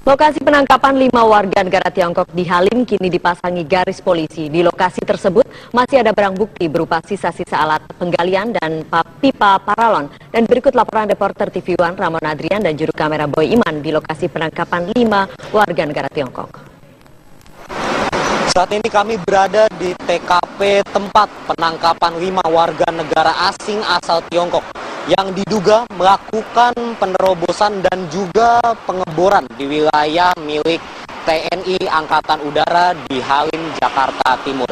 Lokasi penangkapan 5 warga negara Tiongkok di Halim kini dipasangi garis polisi. Di lokasi tersebut masih ada barang bukti berupa sisa-sisa alat penggalian dan pipa paralon. Dan berikut laporan reporter TV One Ramon Adrian dan juru kamera Boy Iman di lokasi penangkapan 5 warga negara Tiongkok. Saat ini kami berada di TKP tempat penangkapan 5 warga negara asing asal Tiongkok yang diduga melakukan penerobosan dan juga pengeboran di wilayah milik TNI Angkatan Udara di Halim, Jakarta Timur.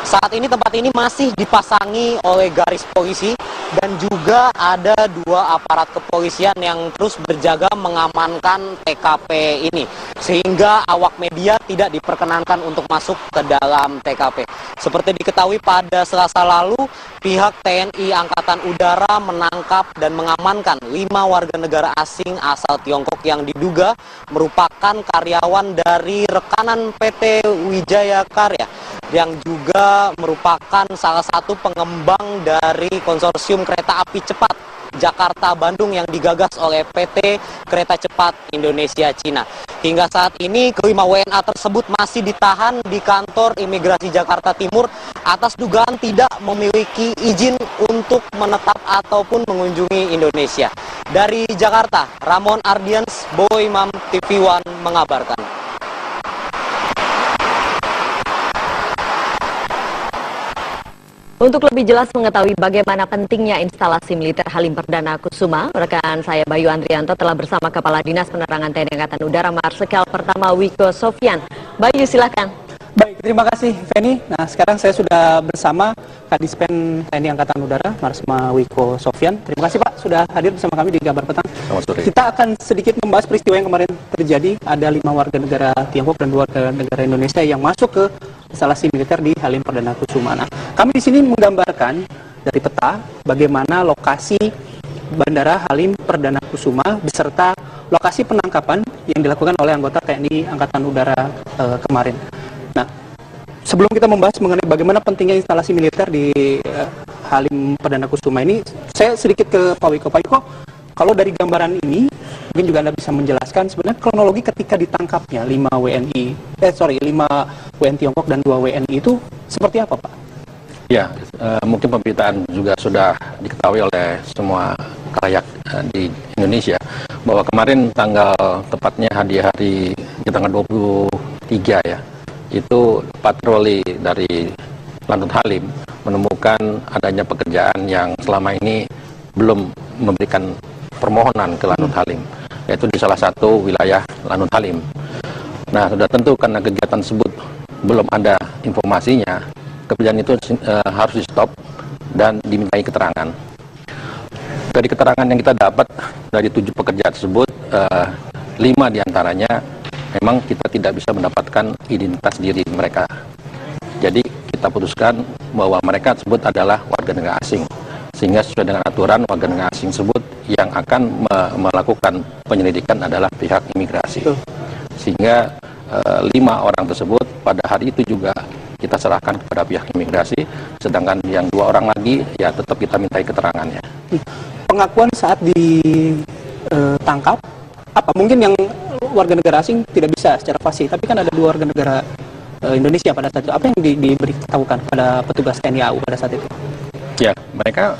Saat ini tempat ini masih dipasangi oleh garis polisi dan juga ada 2 aparat kepolisian yang terus berjaga mengamankan TKP ini. Sehingga awak media tidak diperkenankan untuk masuk ke dalam TKP. Seperti diketahui pada Selasa lalu, pihak TNI Angkatan Udara menangkap dan mengamankan 5 warga negara asing asal Tiongkok yang diduga merupakan karyawan dari rekanan PT Wijaya Karya yang juga merupakan salah satu pengembang dari konsorsium kereta api cepat Jakarta-Bandung yang digagas oleh PT Kereta Cepat Indonesia Cina. Hingga saat ini kelima WNA tersebut masih ditahan di kantor imigrasi Jakarta Timur atas dugaan tidak memiliki izin untuk menetap ataupun mengunjungi Indonesia. Dari Jakarta, Ramon Ardians, Boy Imam, TV One mengabarkan. Untuk lebih jelas mengetahui bagaimana pentingnya instalasi militer Halim Perdana Kusuma, rekan saya Bayu Andrianto telah bersama Kepala Dinas Penerangan TNI Angkatan Udara Marsikal Pertama Wiko Sofyan. Bayu, silakan. Baik, terima kasih Feni. Nah, sekarang saya sudah bersama Kadispen TNI Angkatan Udara Marsma Wiko Sofyan. Terima kasih Pak sudah hadir bersama kami di Gambar Petang. Selamat sore. Kita akan sedikit membahas peristiwa yang kemarin terjadi. Ada 5 warga negara Tiongkok dan 2 warga negara Indonesia yang masuk ke instalasi militer di Halim Perdana Kusuma. Nah, kami di sini menggambarkan dari peta bagaimana lokasi Bandara Halim Perdana Kusuma beserta lokasi penangkapan yang dilakukan oleh anggota TNI Angkatan Udara kemarin. Nah, sebelum kita membahas mengenai bagaimana pentingnya instalasi militer di Halim Perdana Kusuma ini, saya sedikit ke Pak Wiko. Pak Wiko, kalau dari gambaran ini, mungkin juga Anda bisa menjelaskan sebenarnya kronologi ketika ditangkapnya 5 WNI Tiongkok dan 2 WNI itu seperti apa, Pak? Ya, mungkin pemberitaan juga sudah diketahui oleh semua kalayak di Indonesia bahwa kemarin tepatnya hari di tanggal 23 ya, itu patroli dari Lanut Halim menemukan adanya pekerjaan yang selama ini belum memberikan permohonan ke Lanut Halim, yaitu di salah satu wilayah Lanut Halim. Nah, sudah tentu karena kegiatan tersebut belum ada informasinya, kebijakan itu harus di stop dan dimintai keterangan. Dari keterangan yang kita dapat dari 7 pekerja tersebut, 5 diantaranya memang kita tidak bisa mendapatkan identitas diri mereka. Jadi kita putuskan bahwa mereka tersebut adalah warga negara asing. Sehingga sesuai dengan aturan, warga negara asing tersebut yang akan melakukan penyelidikan adalah pihak imigrasi. Sehingga 5 orang tersebut pada hari itu juga kita serahkan kepada pihak imigrasi, sedangkan yang 2 orang lagi ya tetap kita mintai keterangannya. Pengakuan saat ditangkap, apa mungkin yang warga negara asing tidak bisa secara pasti, tapi kan ada 2 warga negara Indonesia pada saat itu. Apa yang diberitahukan pada petugas TNI AU pada saat itu? Ya, mereka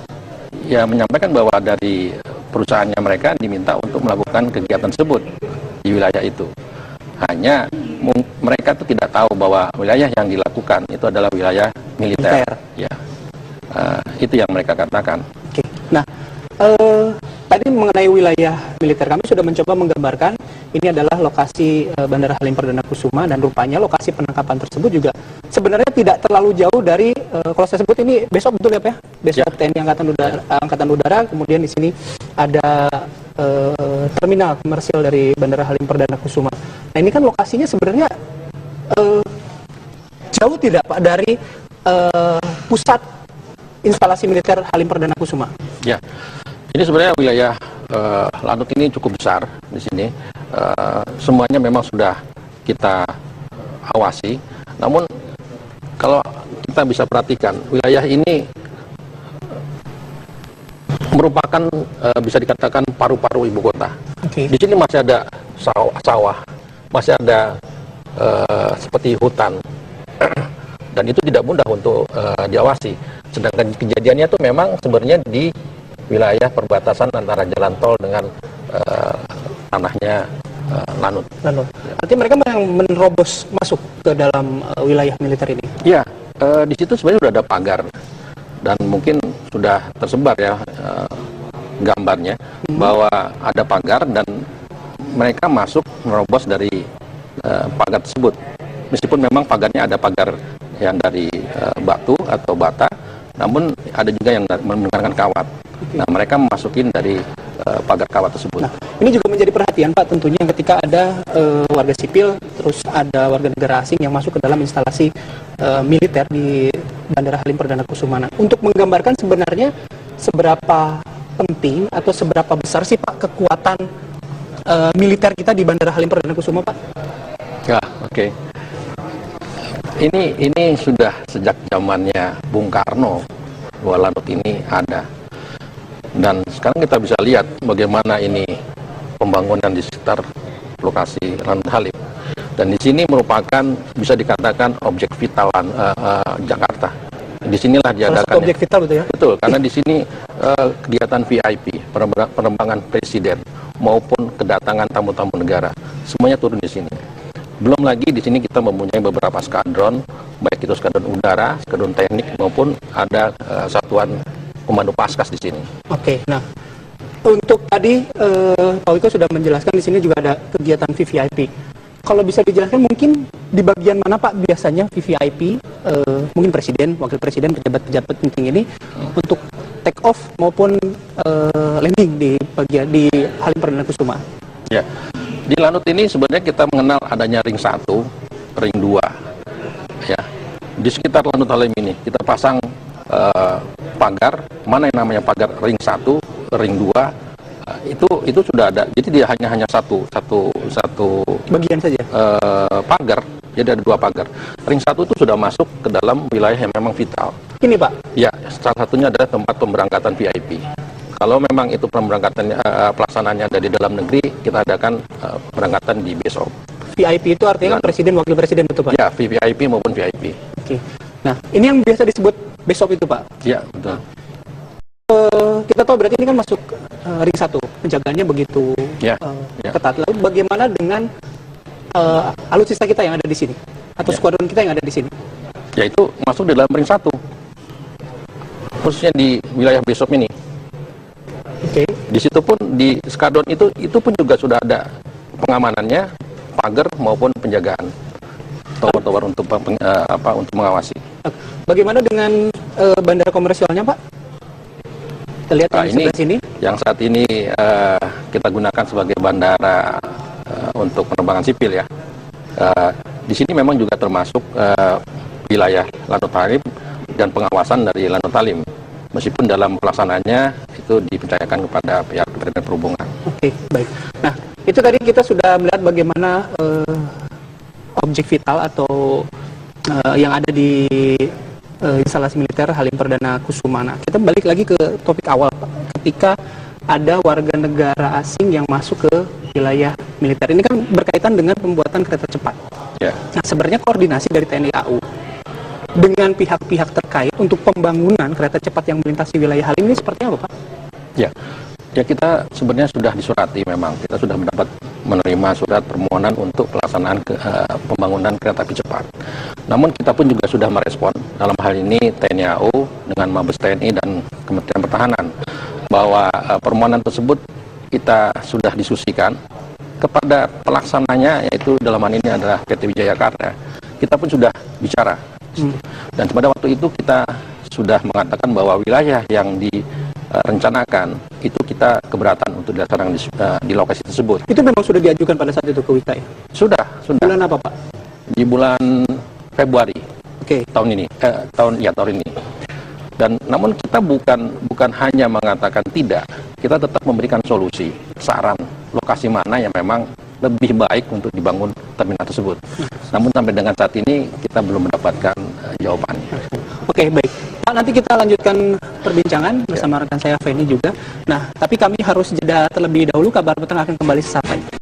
ya menyampaikan bahwa dari perusahaannya mereka diminta untuk melakukan kegiatan tersebut di wilayah itu. Hanya mereka itu tidak tahu bahwa wilayah yang dilakukan itu adalah wilayah militer. Ya, itu yang mereka katakan. Oke. Nah, tadi mengenai wilayah militer kami sudah mencoba menggambarkan ini adalah lokasi Bandara Halim Perdana Kusuma dan rupanya lokasi penangkapan tersebut juga sebenarnya tidak terlalu jauh dari kalau saya sebut ini besok, betul ya Pak ya? Besok ya. TNI Angkatan Udara, kemudian di sini ada terminal komersil dari Bandara Halim Perdana Kusuma. Nah, ini kan lokasinya sebenarnya jauh tidak Pak dari pusat instalasi militer Halim Perdana Kusuma? Ya, ini sebenarnya wilayah Lanut ini cukup besar di sini. Semuanya memang sudah kita awasi. Namun kalau kita bisa perhatikan, wilayah ini merupakan bisa dikatakan paru-paru ibu kota. Di sini masih ada sawah, masih ada seperti hutan dan itu tidak mudah untuk diawasi. Sedangkan kejadiannya itu memang sebenarnya di wilayah perbatasan antara jalan tol dengan tanahnya Lanut. Artinya mereka yang menerobos masuk ke dalam wilayah militer ini? Iya, di situ sebenarnya sudah ada pagar dan mungkin sudah tersebar ya gambarnya bahwa ada pagar dan mereka masuk menerobos dari pagar tersebut. Meskipun memang pagarnya ada pagar yang dari batu atau bata, namun ada juga yang menggunakan kawat. Nah, mereka masukin dari pagar kawat tersebut. Nah, ini juga menjadi perhatian Pak tentunya ketika ada warga sipil, terus ada warga negara asing yang masuk ke dalam instalasi militer di Bandara Halim Perdana Kusuma. Untuk menggambarkan sebenarnya seberapa penting atau seberapa besar sih Pak kekuatan militer kita di Bandara Halim Perdana Kusuma, Pak? Ya, oke. Ini sudah sejak zamannya Bung Karno bahwa Lanut ini ada. Dan sekarang kita bisa lihat bagaimana ini pembangunan di sekitar lokasi Lanut Halim. Dan di sini merupakan bisa dikatakan objek vital Jakarta. Di sinilah diadakan. Objek vital betul ya? Betul, karena di sini kegiatan VIP, penerbangan presiden maupun kedatangan tamu-tamu negara, semuanya turun di sini. Belum lagi di sini kita mempunyai beberapa skadron, baik itu skadron udara, skadron teknik maupun ada satuan komando Paskas di sini. Oke, nah untuk tadi Pak Wiko sudah menjelaskan di sini juga ada kegiatan VVIP. Kalau bisa dijelaskan mungkin di bagian mana Pak biasanya VVIP, mungkin presiden, wakil presiden, pejabat-pejabat penting ini untuk take off maupun landing di bagian di Halim Perdana Kusuma. Ya, di Lanut ini sebenarnya kita mengenal adanya ring 1, ring 2. Ya, di sekitar Lanut Halim ini kita pasang pagar, mana yang namanya pagar ring 1, ring 2, itu sudah ada. Jadi dia hanya satu Bagian saja. Pagar. Jadi ada 2 pagar. Ring 1 itu sudah masuk ke dalam wilayah yang memang vital. Ini Pak? Ya, salah satunya adalah tempat pemberangkatan VIP. Kalau memang itu pemberangkatan pelaksanaannya dari dalam negeri, kita adakan pemberangkatan di besok. VIP itu artinya presiden, wakil presiden itu Pak? Ya, VIP maupun VIP. Oke. Nah, ini yang biasa disebut besok itu Pak? Ya, betul. Kita tahu berarti ini kan masuk ring 1, penjagaannya begitu ketat. Lalu bagaimana dengan alutsista kita yang ada di sini? Atau skuadron kita yang ada di sini? Ya, itu masuk di dalam ring 1. Khususnya di wilayah besok ini. Oke. Di situ pun di skadron itu pun juga sudah ada pengamanannya, pagar maupun penjagaan tower-tower untuk untuk mengawasi. Bagaimana dengan bandara komersialnya Pak? Kita lihat di sebelah sini. Yang saat ini kita gunakan sebagai bandara untuk penerbangan sipil ya. Di sini memang juga termasuk wilayah Lanut Halim dan pengawasan dari Lanut Halim. Meskipun dalam pelaksanaannya itu dipercayakan kepada pihak Kementerian Perhubungan. Oke, baik. Nah, itu tadi kita sudah melihat bagaimana objek vital atau yang ada di instalasi militer Halim Perdana Kusuma. Nah, kita balik lagi ke topik awal, Pak. Ketika ada warga negara asing yang masuk ke wilayah militer. Ini kan berkaitan dengan pembuatan kereta cepat. Ya. Nah, sebenarnya koordinasi dari TNI AU dengan pihak-pihak terkait untuk pembangunan kereta cepat yang melintasi wilayah Halim ini seperti apa, Pak? Ya, kita sebenarnya sudah disurati memang. Kita sudah menerima surat permohonan untuk pelaksanaan pembangunan kereta api cepat. Namun kita pun juga sudah merespon dalam hal ini TNI AU dengan Mabes TNI dan Kementerian Pertahanan bahwa permohonan tersebut kita sudah diskusikan kepada pelaksananya, yaitu dalam hal ini adalah PT Wijaya Karya. Kita pun sudah bicara. Dan pada waktu itu kita sudah mengatakan bahwa wilayah yang direncanakan itu kita keberatan untuk dilaksanakan di lokasi tersebut. Itu memang sudah diajukan pada saat itu ke WITA ya? Sudah. Bulan apa, Pak? Di bulan Februari. Oke. Tahun ini. Tahun ini. Dan namun kita bukan hanya mengatakan tidak, kita tetap memberikan solusi, saran, lokasi mana yang memang lebih baik untuk dibangun terminal tersebut. Namun sampai dengan saat ini kita belum mendapatkan jawabannya. Oke, baik. Pak, nanti kita lanjutkan perbincangan bersama rekan saya Feni juga. Nah, tapi kami harus jeda terlebih dahulu. Kabar Petang akan kembali sesaat lagi.